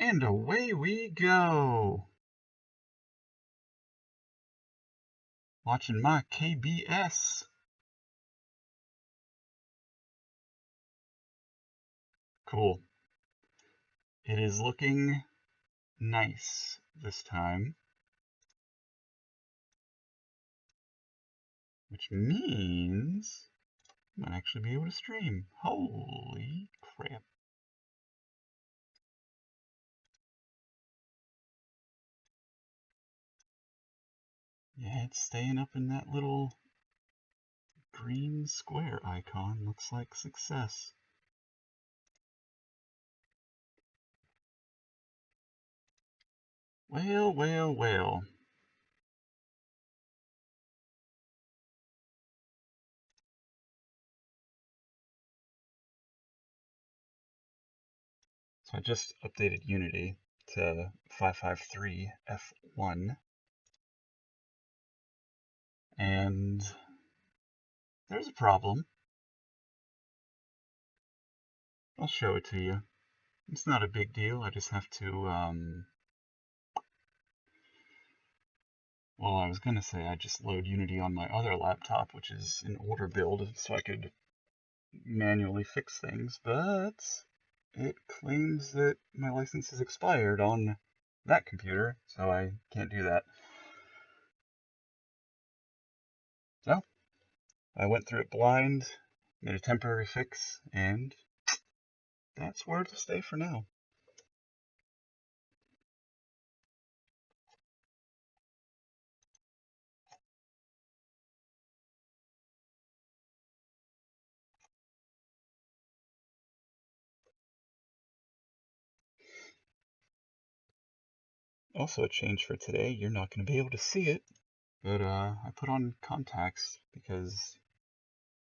And away we go. Watching my KBS. Cool. It is looking nice this time. Which means I might actually be able to stream. Holy crap. Yeah, it's staying up in that little green square icon. Looks like success. Well, well, well. So I just updated Unity to 553 F1. And there's a problem. I'll show it to you. It's not a big deal. I just have to, well, I was going to say I just load Unity on my other laptop, which is an older build, so I could manually fix things, but it claims that my license is expired on that computer, so I can't do that. So, I went through it blind, made a temporary fix, and that's where it'll stay for now. Also, a change for today, you're not going to be able to see it, but I put on contacts because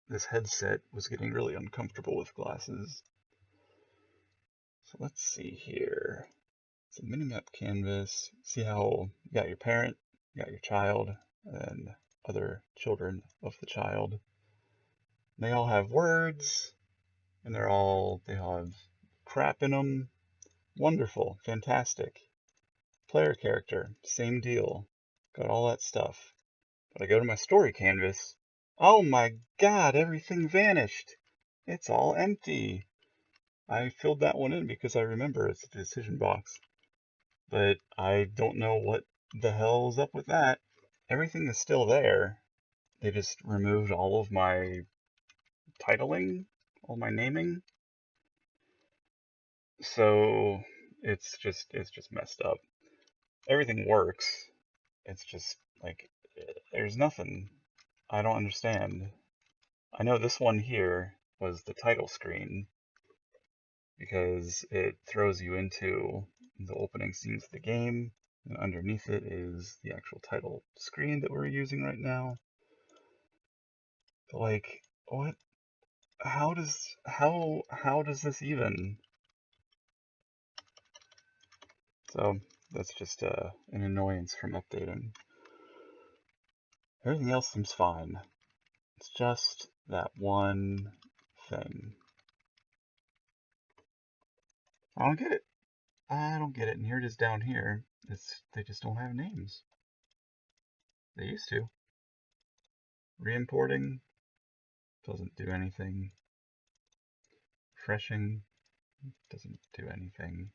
this headset was getting really uncomfortable with glasses. So let's see here. It's a minimap canvas. See how you got your parent, you got your child, and other children of the child. They all have words, and they all have crap in them. Wonderful, fantastic. Player character, same deal. Got all that stuff. But I go to my story canvas. Oh my god, everything vanished. It's all empty. I filled that one in because I remember it's a decision box. But I don't know what the hell's up with that. Everything is still there. They just removed all of my titling, all my naming. So it's just messed up. Everything works. It's just like there's nothing. I don't understand. I know this one here was the title screen because it throws you into the opening scenes of the game, and underneath it is the actual title screen that we're using right now. But like, what? How does this even? So that's just an annoyance from updating. Everything else seems fine. It's just that one thing. I don't get it. I don't get it. And here it is down here. They just don't have names. They used to. Re-importing doesn't do anything. Refreshing doesn't do anything.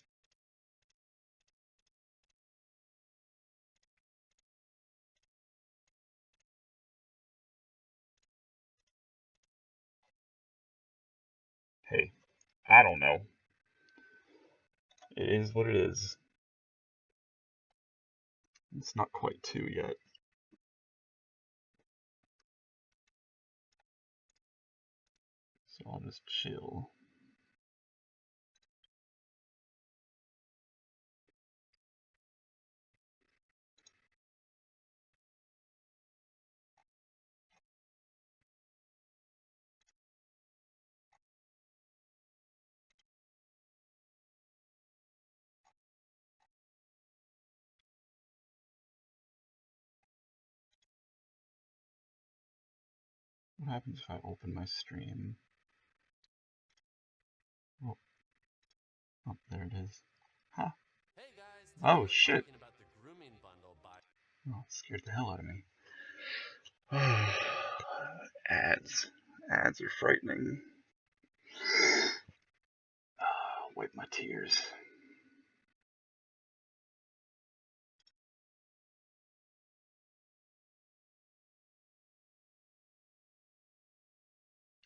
Hey, I don't know. It is what it is. It's not quite 2 yet. So I'll just chill. What happens if I open my stream? Oh, oh there it is. Huh. Oh shit. Oh, it scared the hell out of me. Ads. Ads are frightening. Wipe my tears.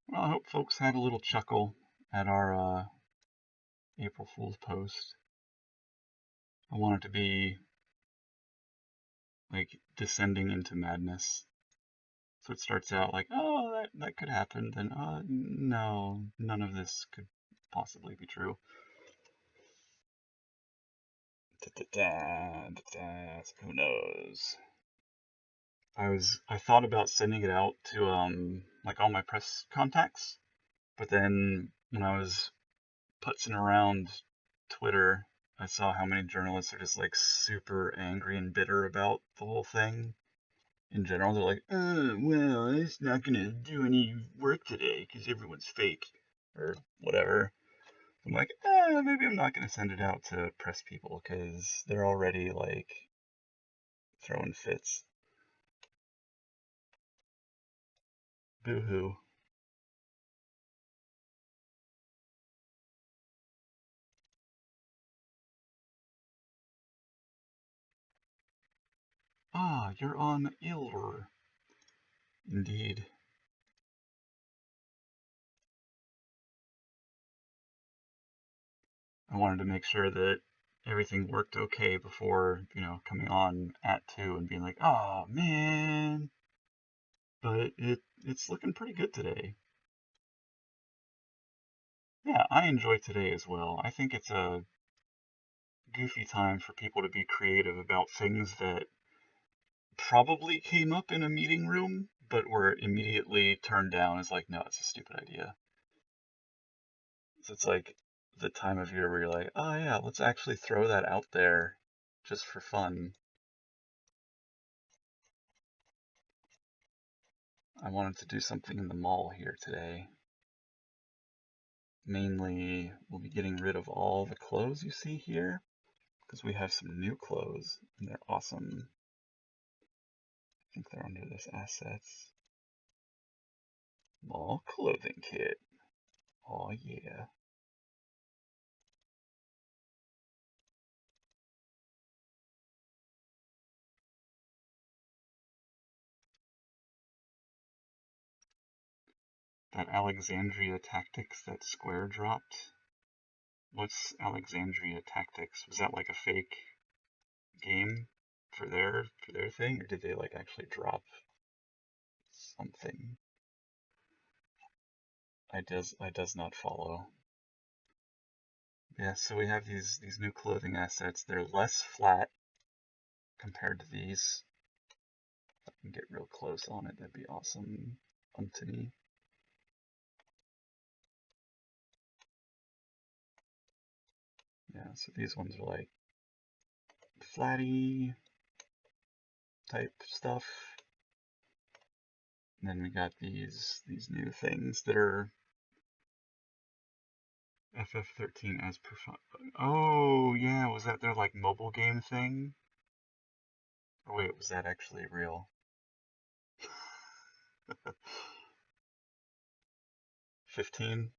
Well, I hope folks had a little chuckle at our April Fool's post. I want it to be like descending into madness. So it starts out like, oh, that could happen. Then, no, none of this could possibly be true. Who knows? I thought about sending it out to like all my press contacts, but then when I was putzing around Twitter, I saw how many journalists are just like super angry and bitter about the whole thing. In general, they're like, well, it's not gonna do any work today because everyone's fake or whatever. I'm like, maybe I'm not gonna send it out to press people because they're already like throwing fits. Boo hoo. Ah, you're on Ilr. Indeed. I wanted to make sure that everything worked okay before, coming on at 2 and being like, oh man. But it's looking pretty good today. Yeah, I enjoy today as well. I think it's a goofy time for people to be creative about things that probably came up in a meeting room, but were immediately turned down as like, no, it's a stupid idea. So it's like the time of year where you're like, oh yeah, let's actually throw that out there just for fun. I wanted to do something in the mall here today. Mainly, we'll be getting rid of all the clothes you see here because we have some new clothes and they're awesome. I think they're under this assets. Mall clothing kit. Oh yeah. That Alexandria Tactics that Square dropped. What's Alexandria Tactics? Was that like a fake game for their thing, or did they like actually drop something? I does not follow. Yeah, so we have these new clothing assets. They're less flat compared to these. If I can get real close on it, that'd be awesome. To me. Yeah, so these ones are like flatty type stuff. And then we got these new things that are FF13 as per. Oh yeah, was that their like mobile game thing? Or wait, was that actually real? 15?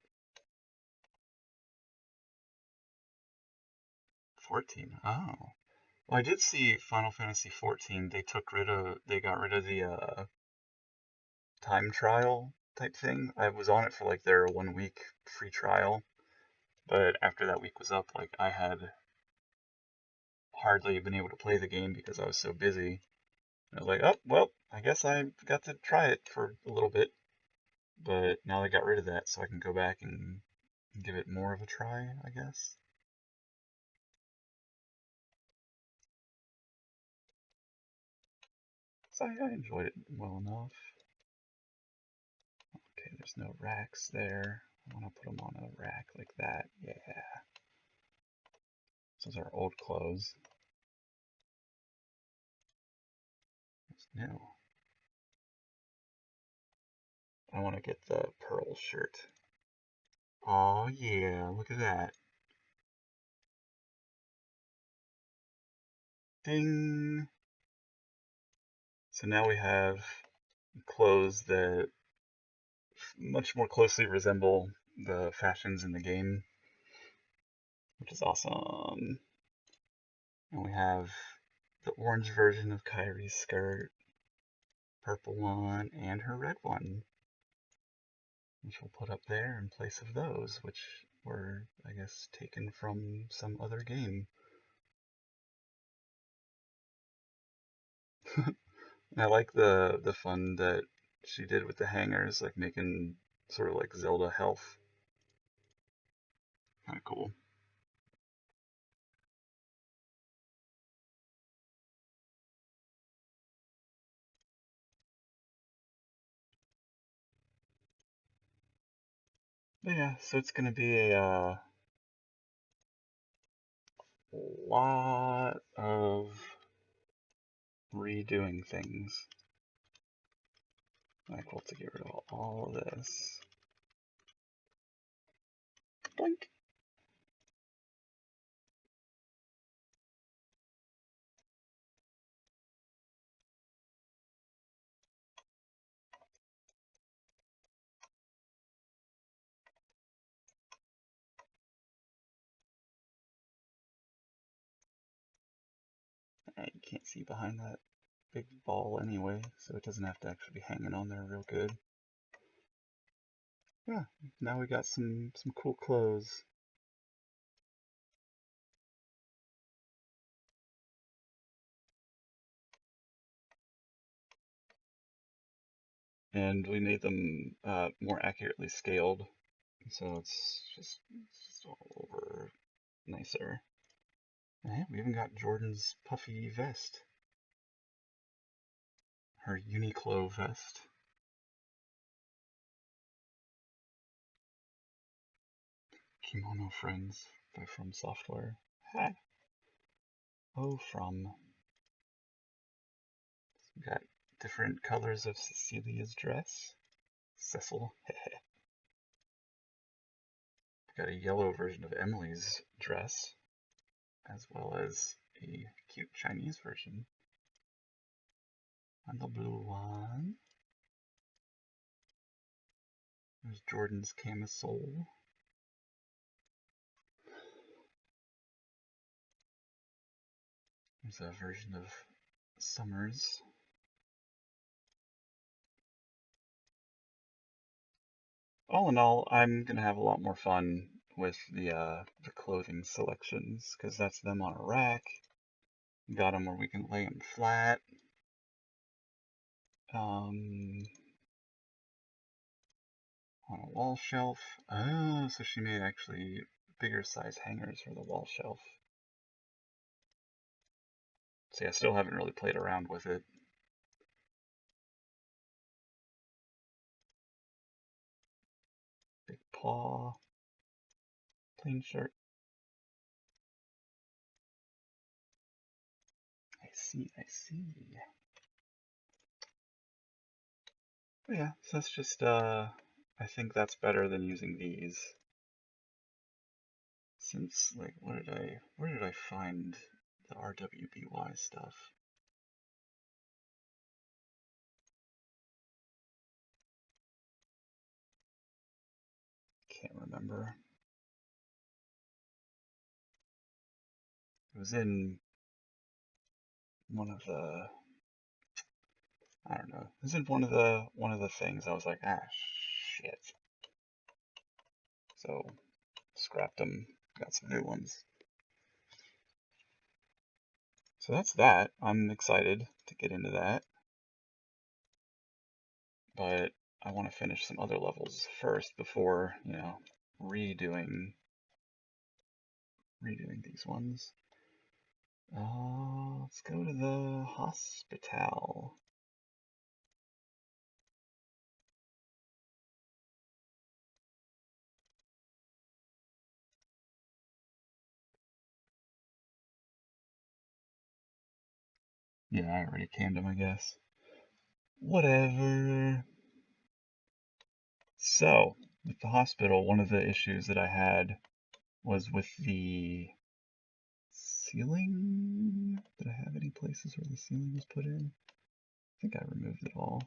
14? Oh. Well, I did see Final Fantasy 14. They got rid of the time trial type thing. I was on it for like their 1 week free trial, but after that week was up, like I had hardly been able to play the game because I was so busy. I was like, oh, well, I guess I got to try it for a little bit, but now they got rid of that, so I can go back and give it more of a try, I guess. So I enjoyed it well enough. Okay, there's no racks there. I want to put them on a rack like that. Yeah. Those are old clothes. It's new. I want to get the pearl shirt. Oh yeah, look at that. Ding! So now we have clothes that much more closely resemble the fashions in the game, which is awesome. And we have the orange version of Kyrie's skirt, purple one, and her red one, which we'll put up there in place of those, which were, I guess, taken from some other game. I like the fun that she did with the hangers, like making sort of like Zelda health. Kind of cool. But yeah, so it's gonna be a lot of redoing things. Like we'll have to get rid of all of this. Blink. You can't see behind that big ball anyway, so it doesn't have to actually be hanging on there real good. Yeah, now we got some cool clothes. And we made them more accurately scaled, so it's just all over nicer. And we even got Jordan's puffy vest. Her Uniqlo vest. Kimono Friends by From Software. Ha! Oh, From. We got different colors of Cecilia's dress. Cecil. Got a yellow version of Emily's dress, as well as a cute Chinese version. And the blue one. There's Jordan's camisole. There's a version of Summer's. All in all, I'm gonna have a lot more fun with the clothing selections, because that's them on a rack. Got them where we can lay them flat. On a wall shelf. Oh, so she made actually bigger size hangers for the wall shelf. See, I still haven't really played around with it. Big paw. Plain shirt. I see, I see. But yeah, so that's just, I think that's better than using these. Since, like, where did I find the RWBY stuff? Can't remember. It was in one of the, I don't know. It was in one of the things. I was like, ah, shit. So scrapped them. Got some new ones. So that's that. I'm excited to get into that. But I want to finish some other levels first before, you know, redoing these ones. Let's go to the hospital. Yeah, I already canned him, I guess. Whatever. So, with the hospital, one of the issues that I had was with the ceiling, Did I have any places where the ceiling was put in? I think I removed it all.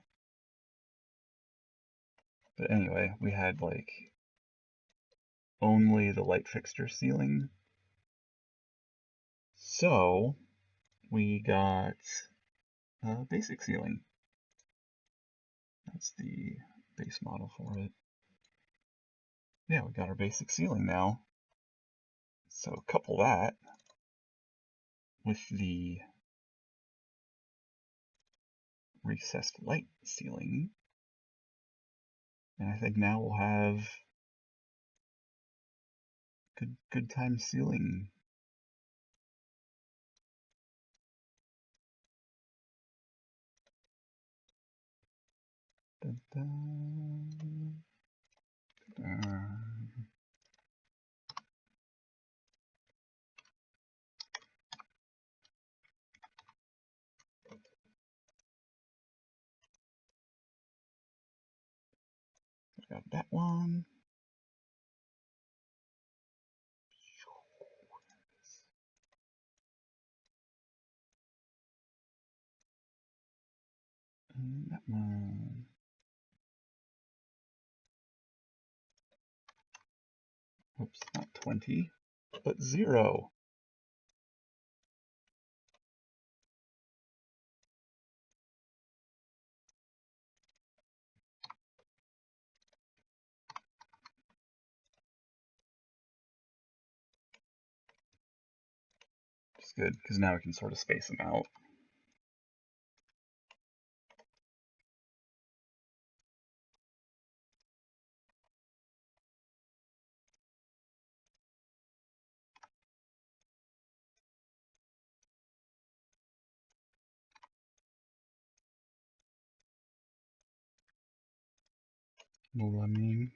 But anyway, we had like only the light fixture ceiling. So we got a basic ceiling. That's the base model for it. Yeah, we got our basic ceiling now. So couple that with the recessed light ceiling, and I think now we'll have good time ceiling. Dun, dun, dun. Got that one. And that one. Oops, not 20, but 0. Which is good, because now we can sort of space them out. Well, I mean,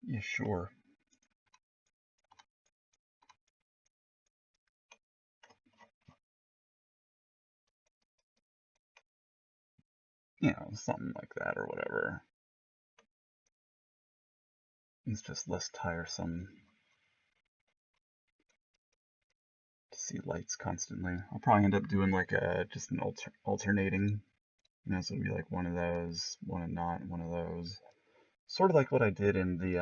yeah, sure. You know, something like that or whatever. It's just less tiresome to see lights constantly. I'll probably end up doing like just an alternating, you know, so it'll be like one of those, one and not, one of those. Sort of like what I did in the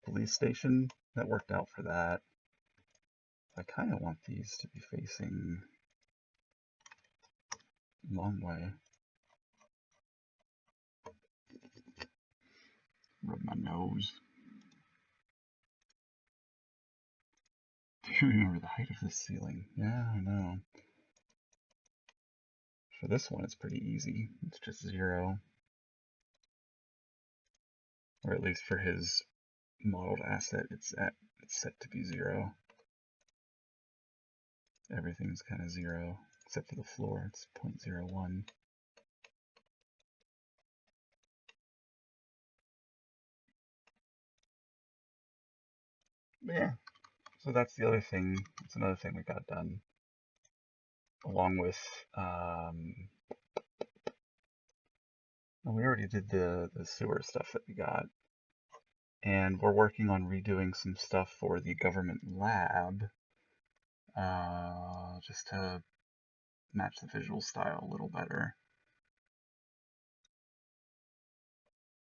police station. That worked out for that. I kind of want these to be facing a long way. Rub my nose. Do you remember the height of this ceiling? Yeah, I know. For this one, it's pretty easy. It's just 0. Or at least for his modeled asset, it's set to be 0. Everything's kind of 0, except for the floor, it's 0.01. But yeah, so that's the other thing. It's another thing we got done. Along with, we already did the sewer stuff that we got. And we're working on redoing some stuff for the government lab, just to match the visual style a little better.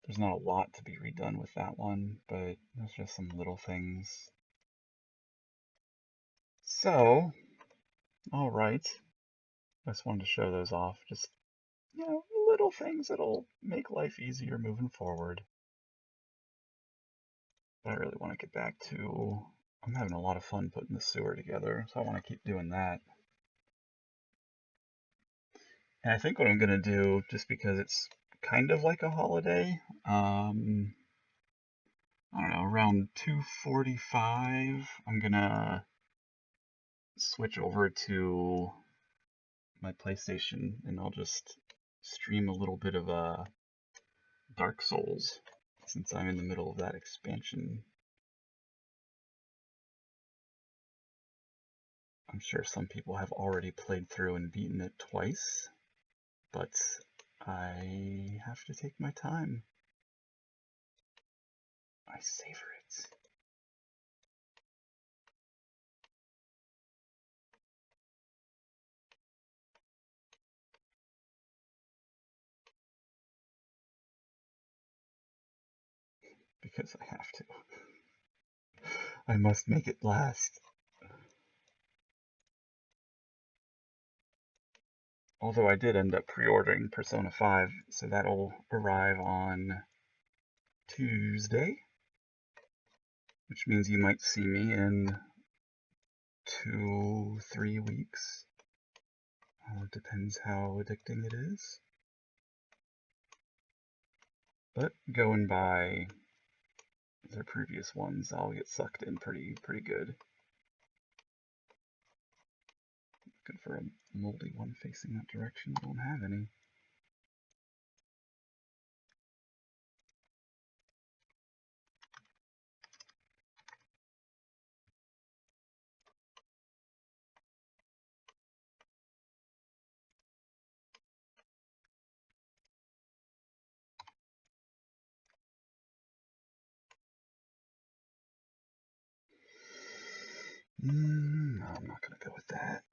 There's not a lot to be redone with that one, but there's just some little things. So, alright. I just wanted to show those off. Just, you know, little things that'll make life easier moving forward. But I really want to get back to... I'm having a lot of fun putting the sewer together, so I want to keep doing that. And I think what I'm going to do, just because it's kind of like a holiday, I don't know, around 2:45, I'm going to switch over to my PlayStation and I'll just stream a little bit of Dark Souls since I'm in the middle of that expansion. I'm sure some people have already played through and beaten it twice, but I have to take my time. I savor it. Because I have to. I must make it last. Although I did end up pre-ordering Persona 5, so that'll arrive on Tuesday, which means you might see me in 2-3 weeks. Depends how addicting it is. But going by their previous ones, I'll get sucked in pretty good. Looking for a moldy one facing that direction. Don't have any. No, I'm not gonna go with that.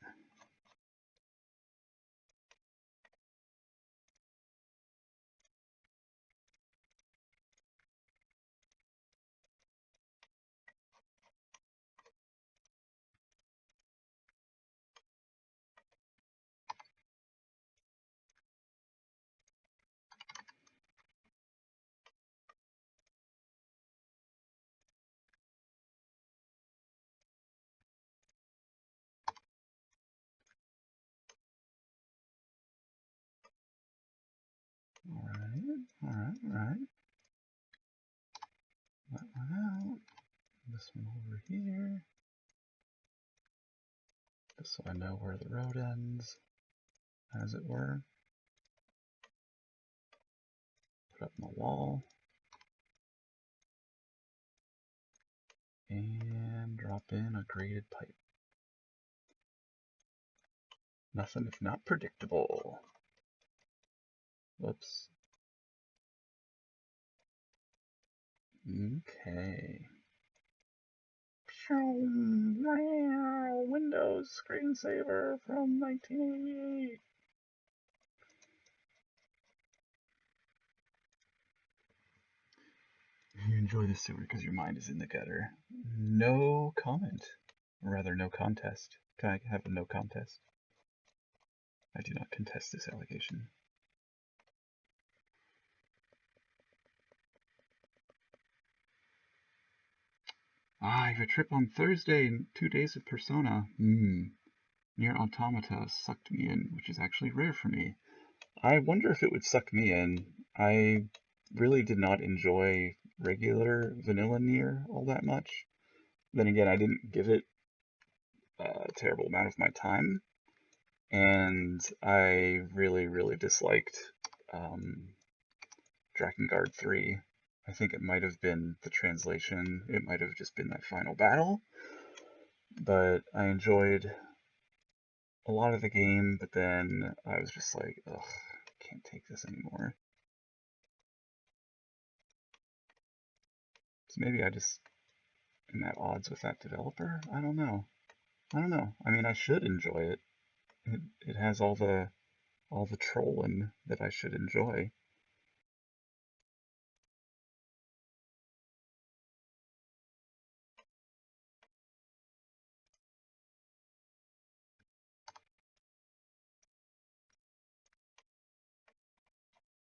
Alright. That one out. This one over here. Just so I know where the road ends, as it were. Put up my wall. And drop in a graded pipe. Nothing if not predictable. Whoops. Okay. Windows screensaver from 1988. You enjoy the sewer because your mind is in the gutter. No comment. Or rather, no contest. Can I have a no contest? I do not contest this allegation. I have a trip on Thursday and 2 days of Persona. Nier Automata sucked me in, which is actually rare for me. I wonder if it would suck me in. I really did not enjoy regular vanilla Nier all that much. Then again, I didn't give it a terrible amount of my time. And I really disliked Drakengard 3. I think it might have been the translation. It might have just been that final battle. But I enjoyed a lot of the game, but then I was just like, ugh, can't take this anymore. So maybe I just am at odds with that developer? I don't know. I mean, I should enjoy it. It has all the trolling that I should enjoy.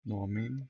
Know what I mean?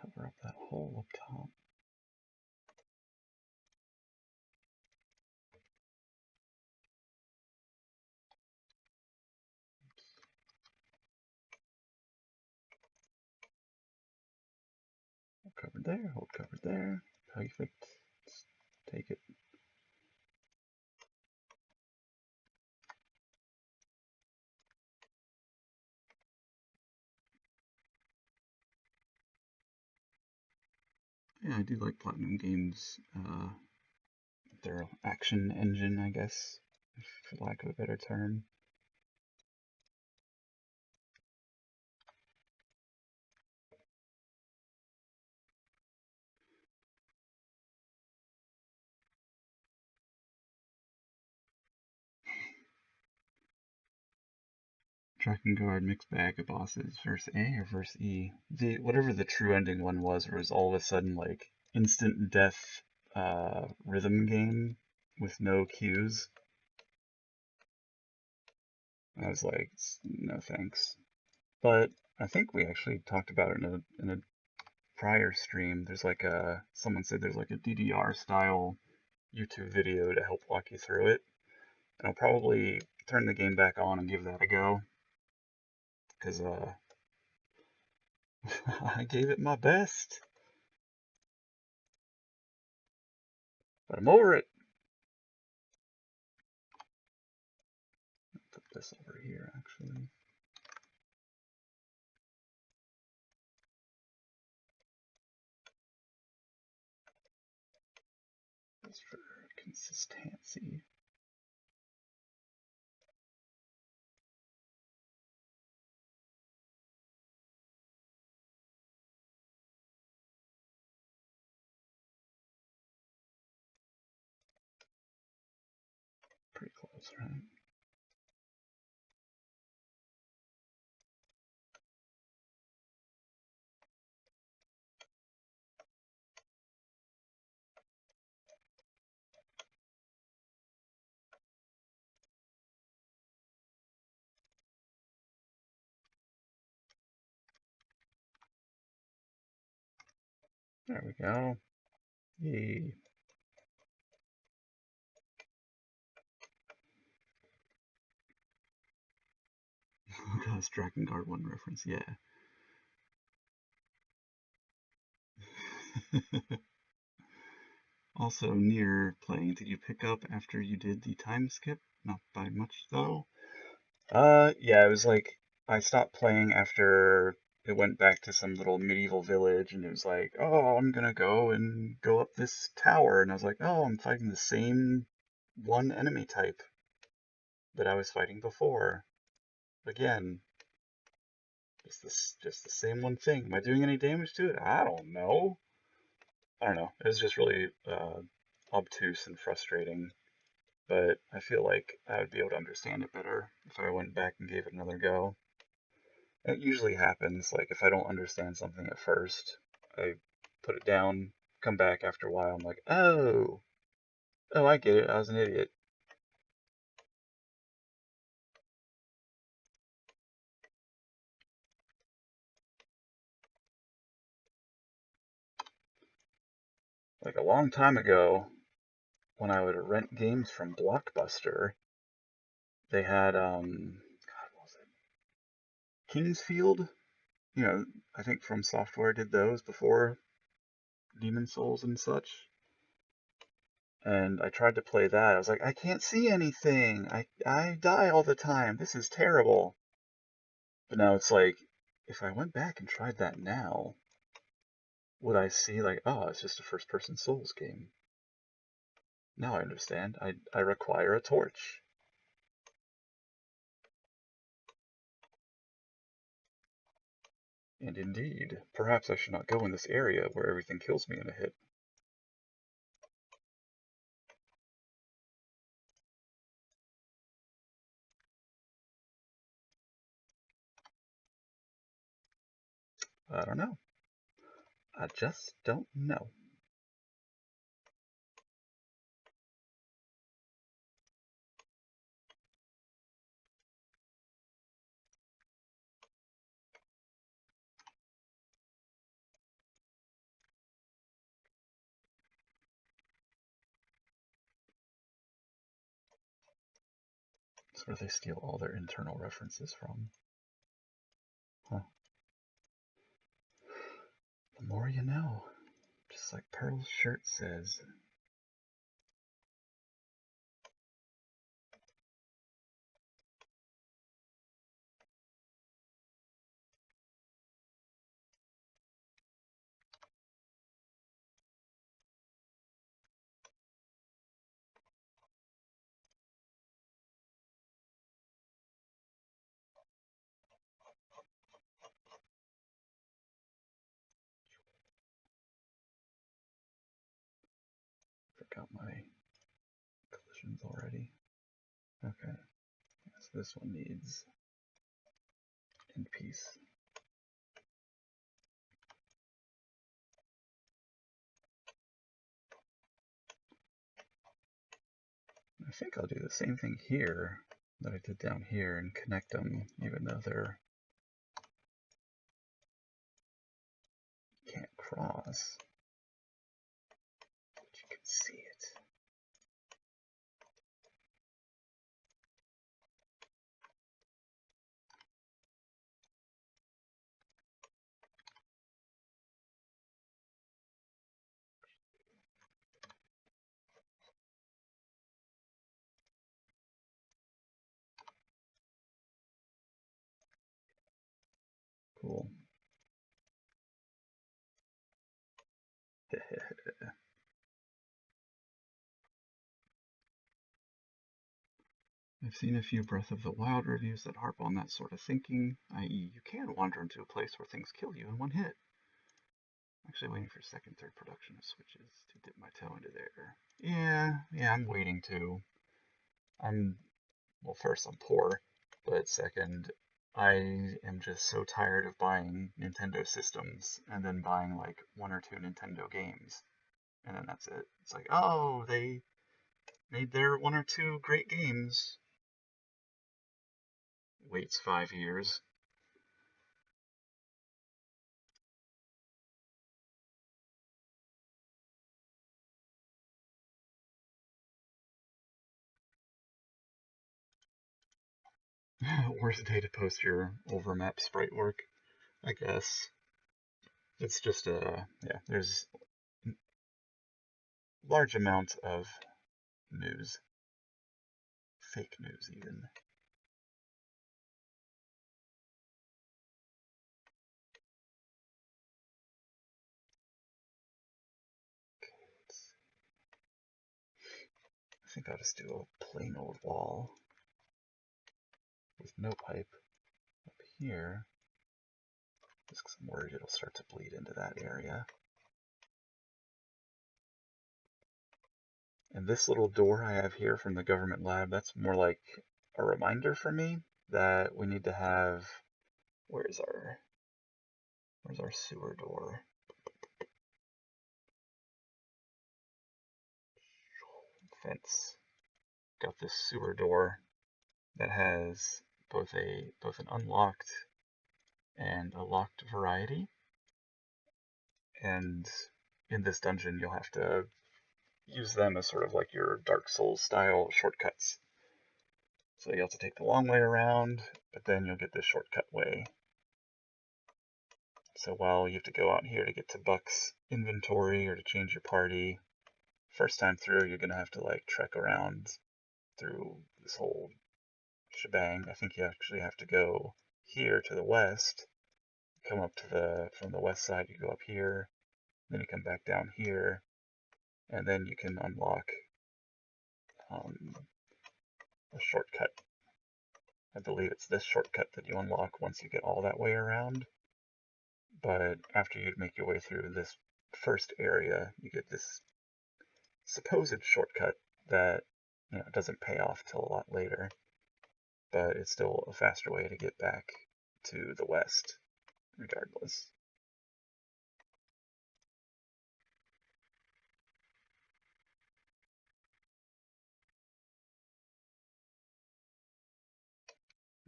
Cover up that hole up top. Hold covered there, hold covered there. Perfect. Let's take it. Yeah, I do like Platinum Games. Their action engine, I guess, for lack of a better term. Drakengard mixed bag of bosses, verse A or verse E. Whatever the true ending one was, where it was all of a sudden like instant death rhythm game with no cues. I was like, no thanks. But I think we actually talked about it in a prior stream. There's like someone said there's like a DDR style YouTube video to help walk you through it. And I'll probably turn the game back on and give that a go. Because I gave it my best. But I'm over it. Put this over here, actually. Just for consistency. Pretty close, right? There we go. Yay. That's Drakengard 1 reference, yeah. Also, near playing, did you pick up after you did the time skip? Not by much, though. Yeah, it was like I stopped playing after it went back to some little medieval village, and it was like, oh, I'm gonna go up this tower, and I was like, oh, I'm fighting the same one enemy type that I was fighting before. Again, just the same one thing. Am I doing any damage to it? I don't know. I don't know. It was just really obtuse and frustrating. But I feel like I would be able to understand it better if I went back and gave it another go. It usually happens, like if I don't understand something at first, I put it down, come back after a while, I'm like, oh, I get it, I was an idiot. Like a long time ago, when I would rent games from Blockbuster, they had, God, what was it? Kingsfield? You know, I think From Software did those before Demon Souls and such. And I tried to play that. I was like, I can't see anything. I die all the time. This is terrible. But now it's like, if I went back and tried that now, would I see like, oh, it's just a first-person Souls game? Now I understand. I require a torch. And indeed, perhaps I should not go in this area where everything kills me in a hit. I don't know. I just don't know. That's where they steal all their internal references from. Huh. The more you know. Just like Pearl's shirt says. Forgot my collisions already. Okay, so this one needs end piece. I think I'll do the same thing here that I did down here and connect them, even though they're can't cross. But you can see it. Cool. I've seen a few Breath of the Wild reviews that harp on that sort of thinking, i.e. you can wander into a place where things kill you in one hit. I'm actually waiting for second, third production of Switches to dip my toe into there. Yeah, I'm waiting to. Well, first, I'm poor, but second, I am just so tired of buying Nintendo systems and then buying like one or two Nintendo games, and then that's it. It's like, oh, they made their one or two great games. Waits 5 years. Worst day to post your overmap sprite work, I guess. It's just yeah, there's a large amount of news. Fake news, even. I think I'll just do a plain old wall with no pipe up here, just because I'm worried it'll start to bleed into that area. And this little door I have here from the government lab, that's more like a reminder for me that we need to have, where's our sewer door? Fence. Got this sewer door that has both an unlocked and a locked variety. And in this dungeon, you'll have to use them as sort of like your Dark Souls style shortcuts. So you have to take the long way around, but then you'll get this shortcut way. So while you have to go out here to get to Buck's inventory or to change your party, first time through you're gonna have to like trek around through this whole shebang. I think you actually have to go here to the west, come up to from the west side, you go up here, then you come back down here, and then you can unlock a shortcut. I believe it's this shortcut that you unlock once you get all that way around. But after you make your way through this first area, you get this supposed shortcut that doesn't pay off till a lot later. But it's still a faster way to get back to the west, regardless.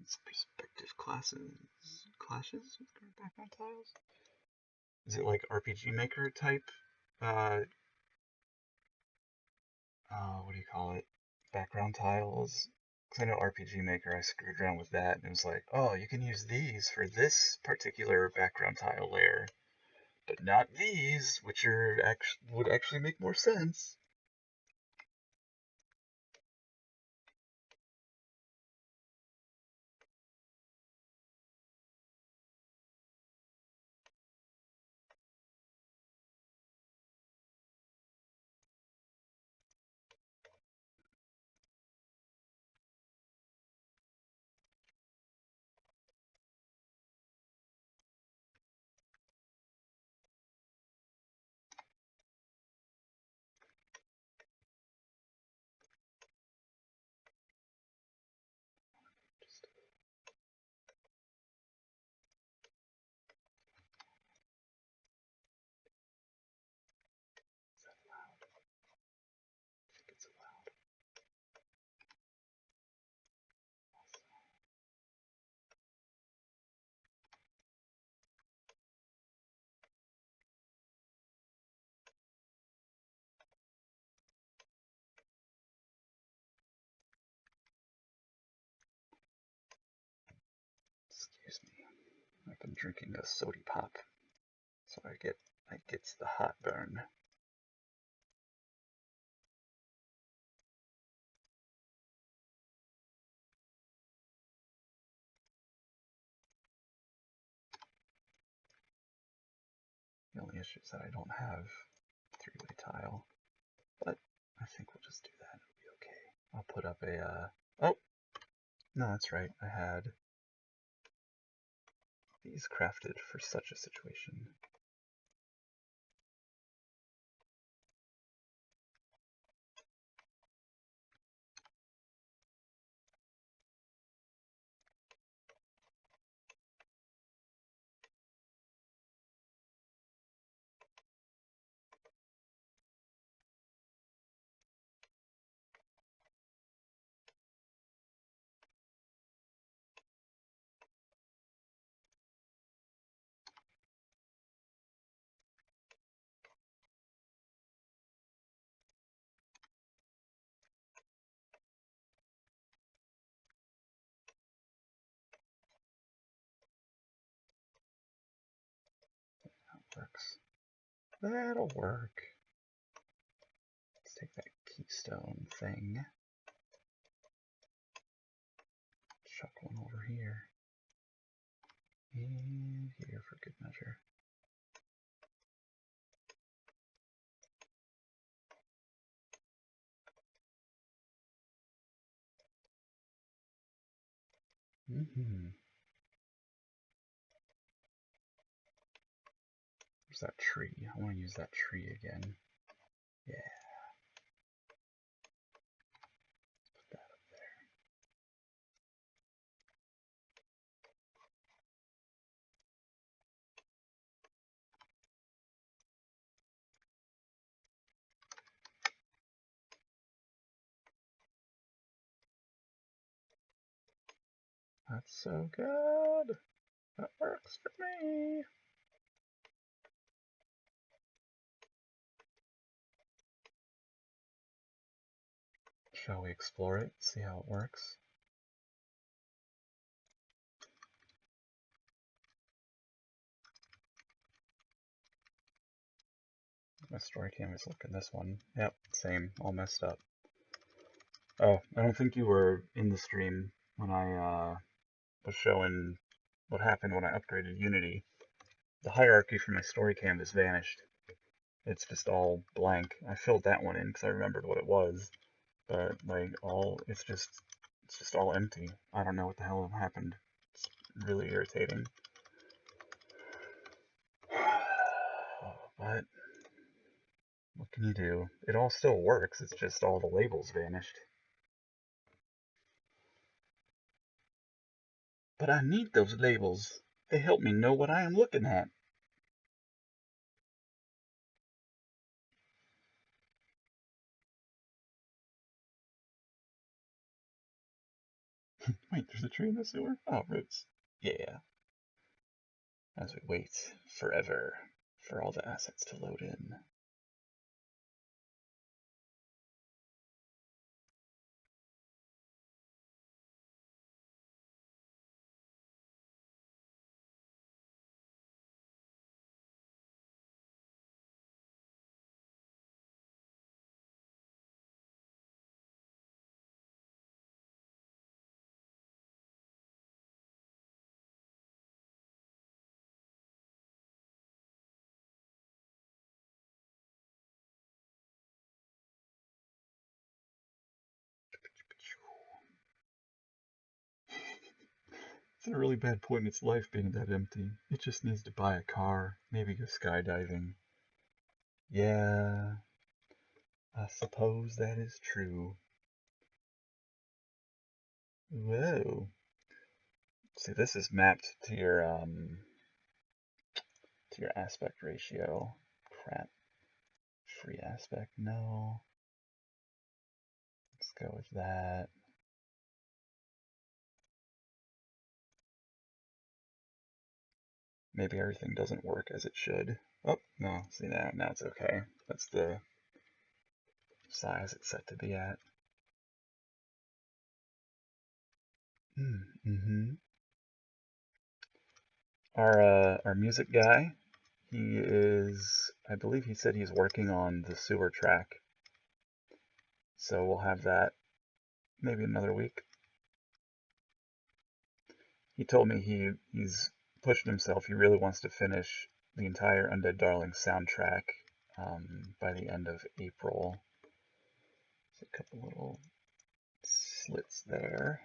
It's perspective clashes with background tiles. Is it like RPG Maker type? What do you call it? Background tiles Because I know RPG Maker, I screwed around with that, and it was like, oh, you can use these for this particular background tile layer, but not these, which would actually make more sense. Just is that loud? I think it's loud. Excuse me. I've been drinking a sody pop, so I gets the hot burn. The only issue is that I don't have three-way tile, but I think we'll just do that. It'll be okay. I'll put up a, oh, no, that's right. I had these crafted for such a situation. That works. That'll work. Let's take that keystone thing. Chuck one over here. And here for good measure. Where's that tree? I want to use that tree again. Yeah. Put that up there. That's so good. That works for me. Shall we explore it? See how it works? My story canvas look in this one. Yep, same, all messed up. Oh, I don't think you were in the stream when I was showing what happened when I upgraded Unity. The hierarchy for my story canvas vanished. It's just all blank. I filled that one in because I remembered what it was, but like it's just all empty. I don't know what the hell happened. It's really irritating. But what can you do? It all still works. It's just all the labels vanished. But I need those labels. They help me know what I am looking at. Wait, there's a tree in the sewer? Oh, roots. Yeah. As we wait forever for all the assets to load in. It's at a really bad point in its life being that empty. It just needs to buy a car, maybe go skydiving. Yeah, I suppose that is true. Whoa. See, this is mapped to your aspect ratio. Crap. Free aspect, no. Let's go with that. Maybe everything doesn't work as it should. Oh, no, see now it's okay. That's the size it's set to be at. Mm-hmm. Our music guy, he is, I believe he said he's working on the sewer track. So we'll have that maybe another week. He told me he's pushed himself. He really wants to finish the entire Undead Darling soundtrack by the end of April. There's a couple little slits there.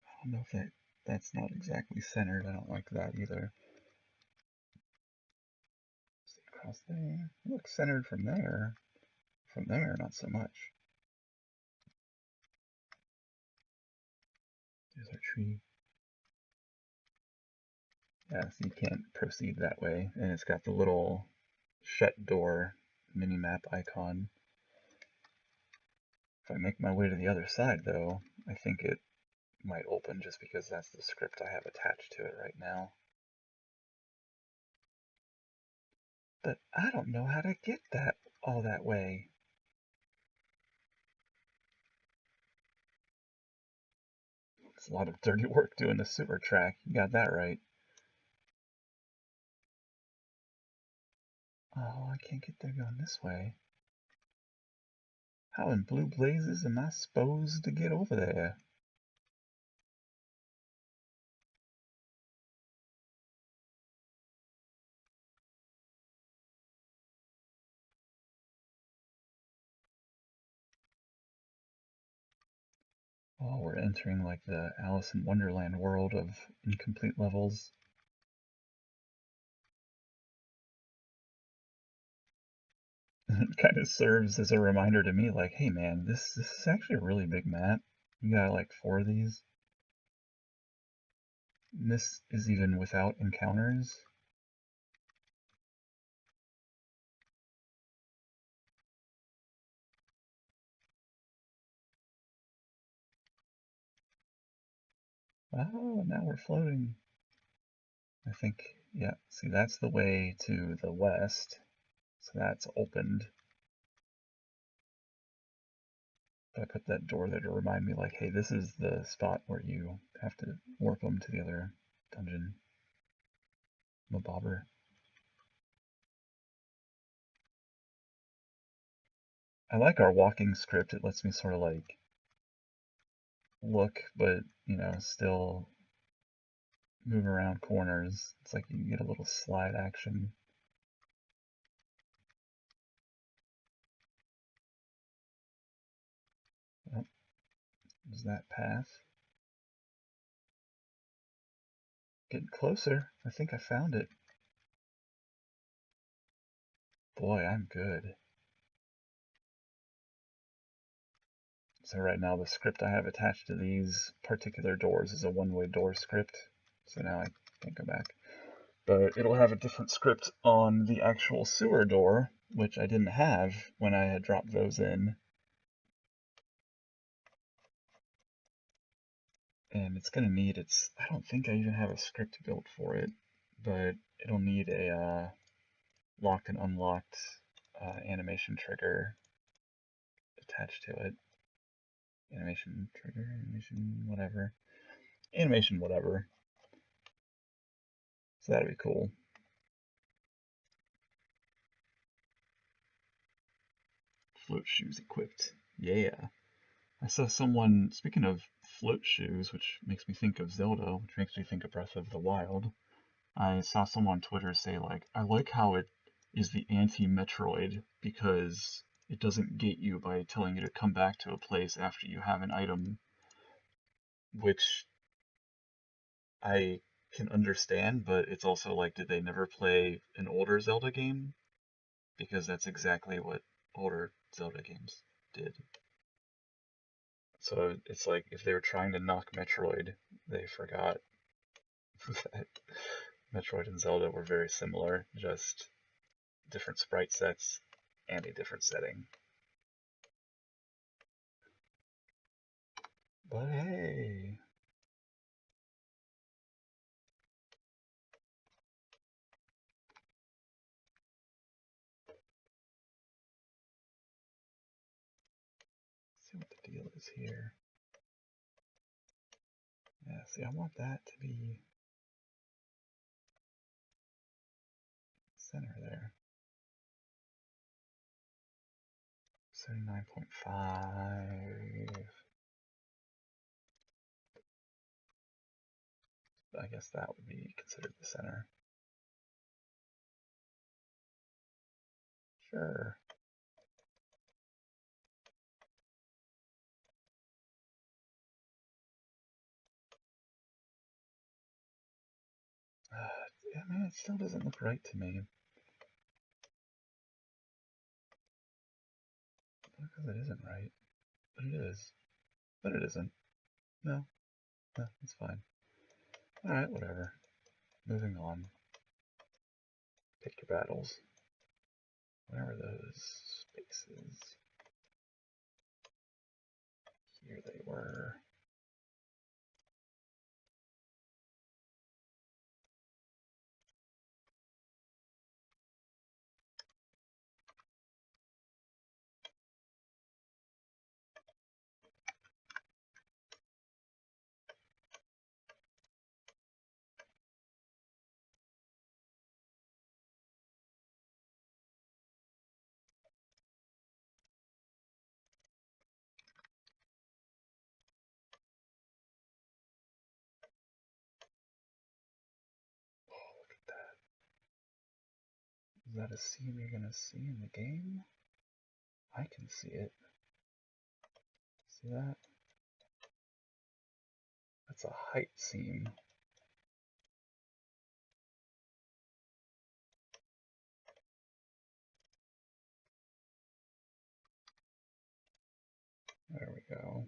I don't know if that's not exactly centered. I don't like that either. See, across there. It looks centered from there. From there, not so much. There's our tree. Yeah, so you can't proceed that way. And it's got the little shut door mini-map icon. If I make my way to the other side, though, I think it might open just because that's the script I have attached to it right now. But I don't know how to get that all that way. It's a lot of dirty work doing the sewer track. You got that right. Oh, I can't get there going this way. How in blue blazes am I supposed to get over there? Oh, we're entering like the Alice in Wonderland world of incomplete levels. It kind of serves as a reminder to me, like, hey man, this is actually a really big map. You got like 4 of these. And this is even without encounters. Oh, now we're floating. I think, yeah, see, that's the way to the west. So that's opened. But I put that door there to remind me, like, hey, this is the spot where you have to warp them to the other dungeon. Mabobber. I like our walking script. It lets me sort of like look, but, you know, still move around corners. It's like you get a little slide action. Oh, there's that path. Getting closer. I think I found it. Boy, I'm good. So right now the script I have attached to these particular doors is a one-way door script. So now I can't go back. But it'll have a different script on the actual sewer door, which I didn't have when I had dropped those in. And it's going to need I don't think I even have a script built for it, but it'll need a locked and unlocked animation trigger attached to it. Animation trigger, animation whatever. Animation whatever. So that'll be cool. Float shoes equipped. Yeah. I saw someone, speaking of float shoes, which makes me think of Zelda, which makes me think of Breath of the Wild. I saw someone on Twitter say, like, I like how it is the anti-Metroid because it doesn't gate you by telling you to come back to a place after you have an item, which I can understand, but it's also like, did they never play an older Zelda game? Because that's exactly what older Zelda games did. So it's like if they were trying to knock Metroid, they forgot that Metroid and Zelda were very similar, just different sprite sets and a different setting. But hey, let's see what the deal is here. Yeah, see, I want that to be center there. 79.5. I guess that would be considered the center. Sure. Yeah, man, it still doesn't look right to me. Because it isn't right. But it is. But it isn't. No. No, it's fine. Alright, whatever. Moving on. Pick your battles. Where are those spaces? Here they were. Oh, look at that. Is that a seam you're gonna see in the game? I can see it. See that? That's a height seam. There we go.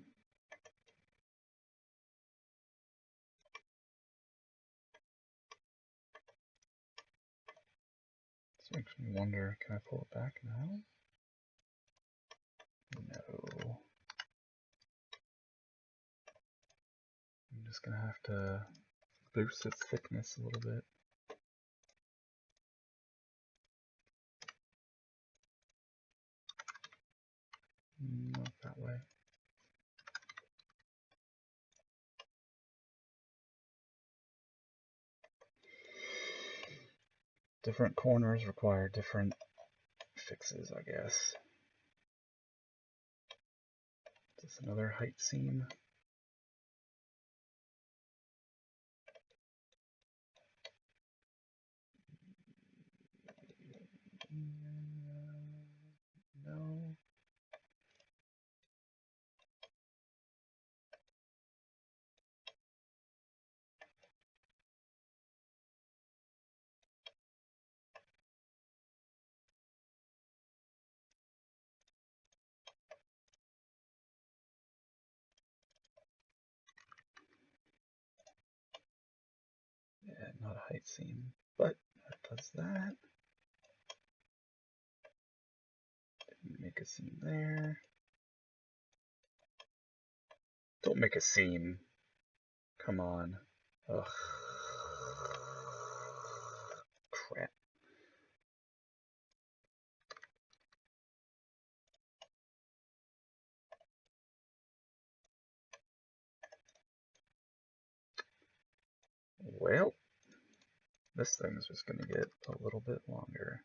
This makes me wonder, can I pull it back now? No. I'm just gonna have to boost its thickness a little bit. Not that way. Different corners require different fixes, I guess. Is this another height seam? No. Yeah, not a height seam, but that does that. Didn't make a seam there. Don't make a seam. Come on. Ugh. Crap. Well, this thing's just gonna get a little bit longer.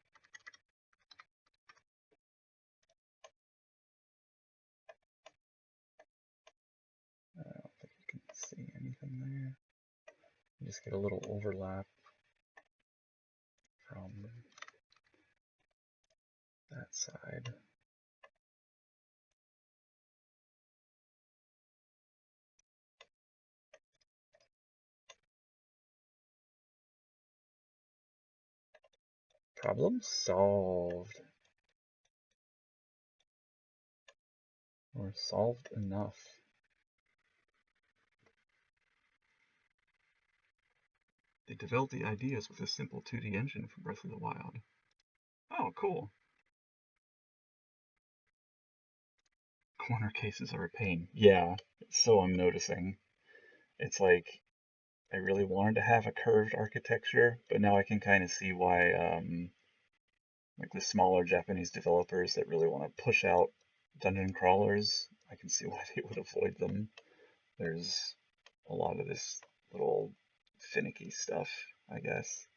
I don't think you can see anything there. You just get a little overlap from that side. Problem solved. Or solved enough. They developed the ideas with a simple 2D engine for Breath of the Wild. Oh, cool. Corner cases are a pain. Yeah, so I'm noticing. It's like, I really wanted to have a curved architecture, but now I can kind of see why, like the smaller Japanese developers that really want to push out dungeon crawlers, I can see why they would avoid them. There's a lot of this little finicky stuff, I guess.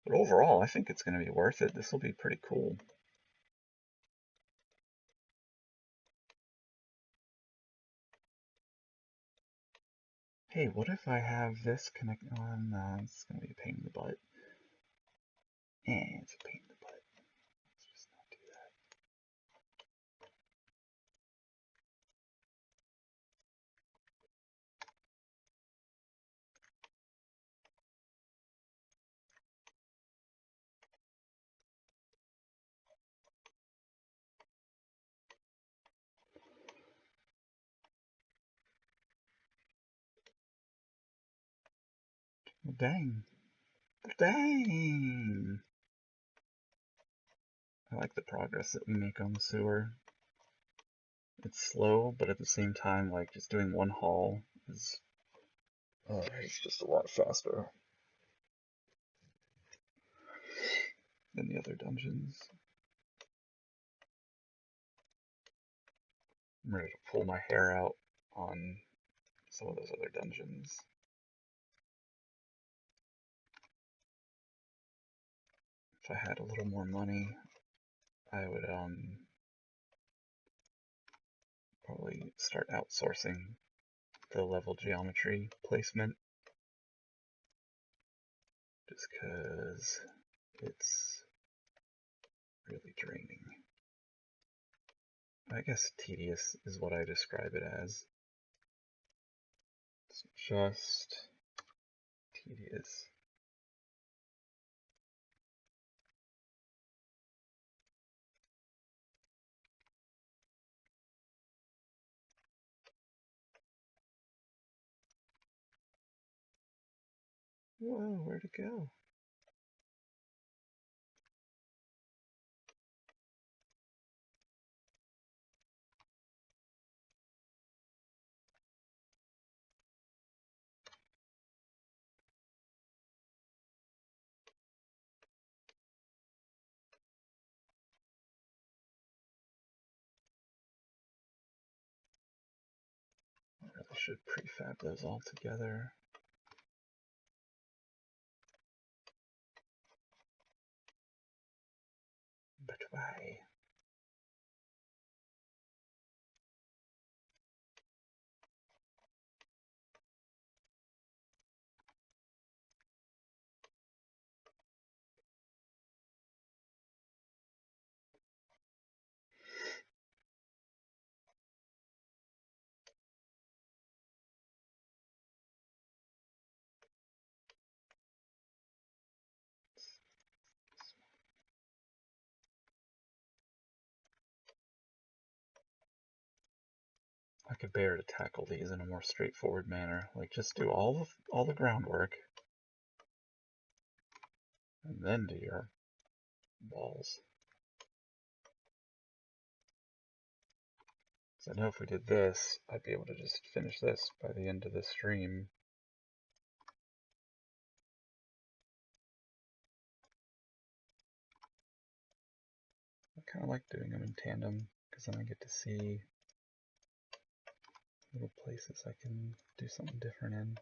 But overall, I think it's going to be worth it. This will be pretty cool. Hey, what if I have this connect on? It's going to be a pain in the butt. It's a pain in the butt. Let's just not do that. Well, dang. Dang! I like the progress that we make on the sewer. It's slow, but at the same time, like, just doing one haul is... it's just a lot faster than the other dungeons. I'm ready to pull my hair out on some of those other dungeons. If I had a little more money, I would probably start outsourcing the level geometry placement, just because it's really draining. I guess tedious is what I describe it as. It's just tedious. Whoa, where'd it go? I really should prefab those all together. But why? I could bear to tackle these in a more straightforward manner. Like, just do all the groundwork, and then do your walls. So I know if we did this, I'd be able to just finish this by the end of this stream. I kind of like doing them in tandem, because then I get to see little places I can do something different in.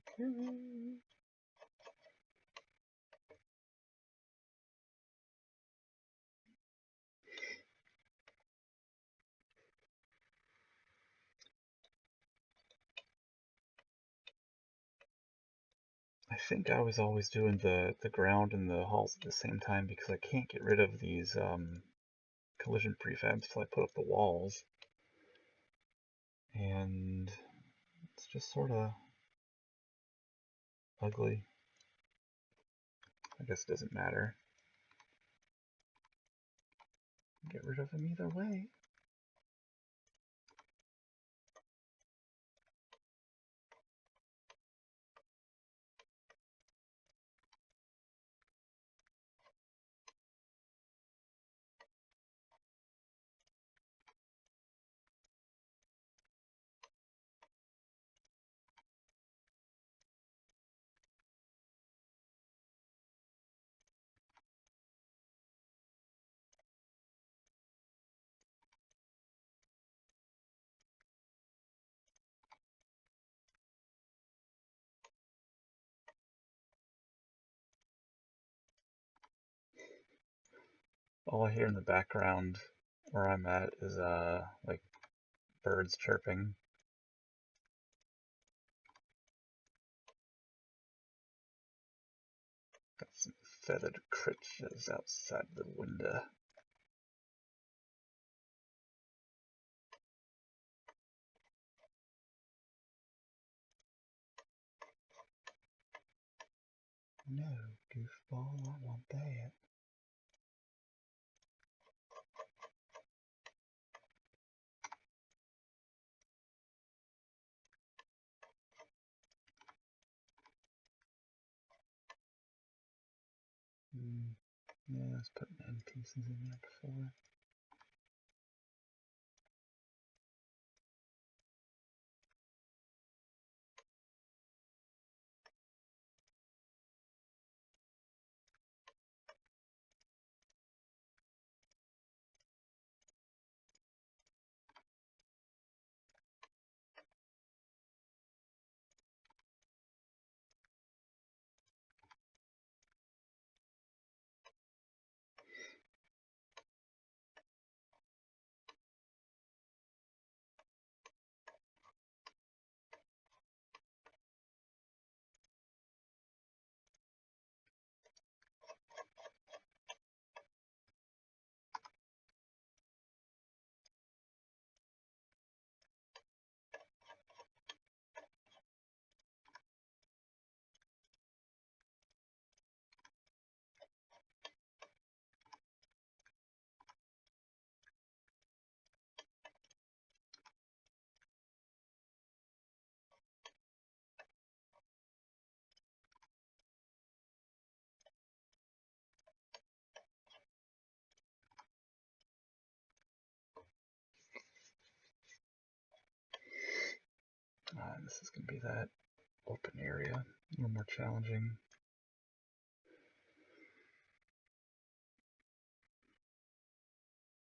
Okay. I think I was always doing the ground and the halls at the same time because I can't get rid of these collision prefabs till I put up the walls. And it's just sort of ugly. I guess it doesn't matter. Get rid of them either way. All I hear in the background where I'm at is like birds chirping. Got some feathered creatures outside the window. No, goofball, I want that. Yeah, I was putting end pieces in there before. This is going to be that open area, a little more challenging.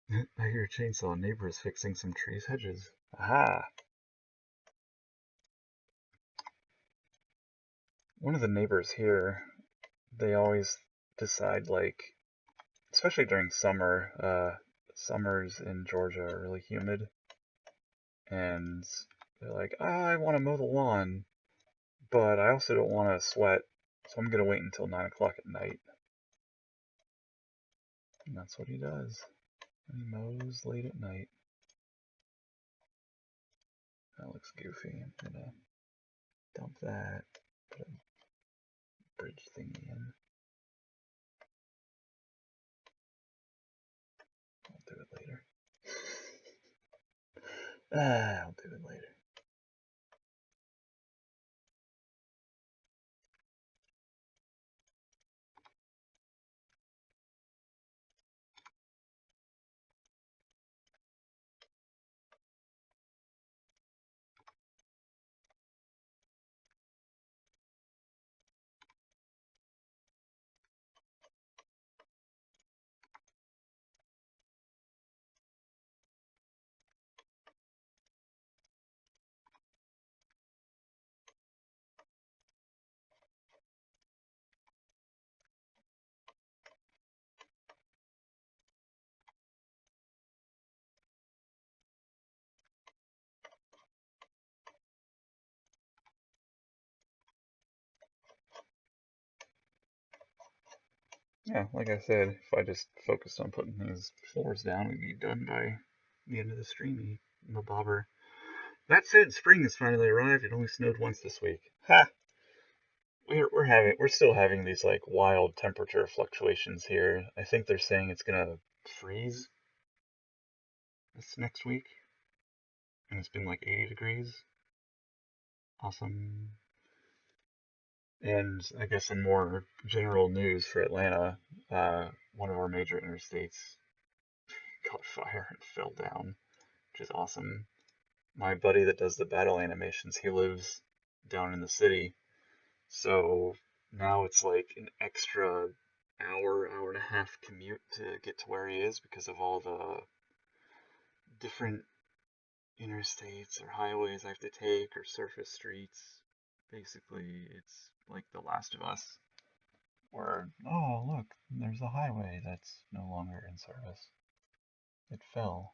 I hear a chainsaw. Neighbor is fixing some trees' hedges. Aha! One of the neighbors here, they always decide, like, especially during summer, summers in Georgia are really humid, and they're like, I want to mow the lawn, but I also don't want to sweat, so I'm going to wait until 9 o'clock at night. And that's what he does. He mows late at night. That looks goofy. I'm going to dump that, put a bridge thingy in. I'll do it later. I'll do it later. Yeah, like I said, if I just focused on putting these floors down, we'd be done by the end of the stream. No bobber. That said, spring has finally arrived. It only snowed once this week. Ha! We're still having these like wild temperature fluctuations here. I think they're saying it's gonna freeze this next week, and it's been like 80 degrees. Awesome. And I guess in more general news for Atlanta, one of our major interstates caught fire and fell down, which is awesome. My buddy that does the battle animations, he lives down in the city, so now it's like an extra hour and a half commute to get to where he is because of all the different interstates or highways I have to take or surface streets. Basically, it's like The Last of Us, where, oh, look, there's a highway that's no longer in service. It fell.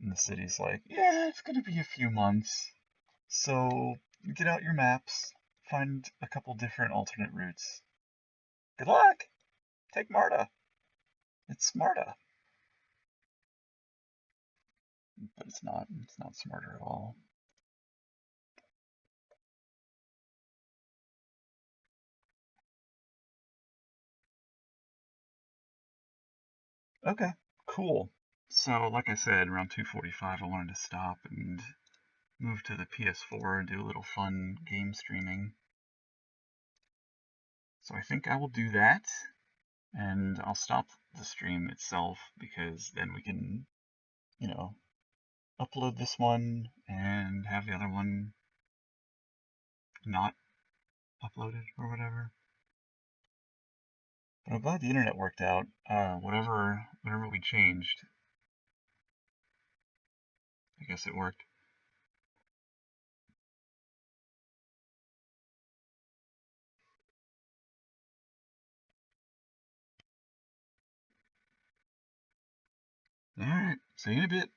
And the city's like, yeah, it's gonna be a few months. So get out your maps, find a couple different alternate routes. Good luck! Take Marta. It's Smarta. But it's not. It's not smarter at all. Okay, cool. So, like I said, around 2:45, I wanted to stop and move to the PS4 and do a little fun game streaming. So I think I will do that, and I'll stop the stream itself because then we can, you know, upload this one and have the other one not uploaded or whatever. But I'm glad the internet worked out. Whatever we changed, I guess it worked. All right, see you in a bit.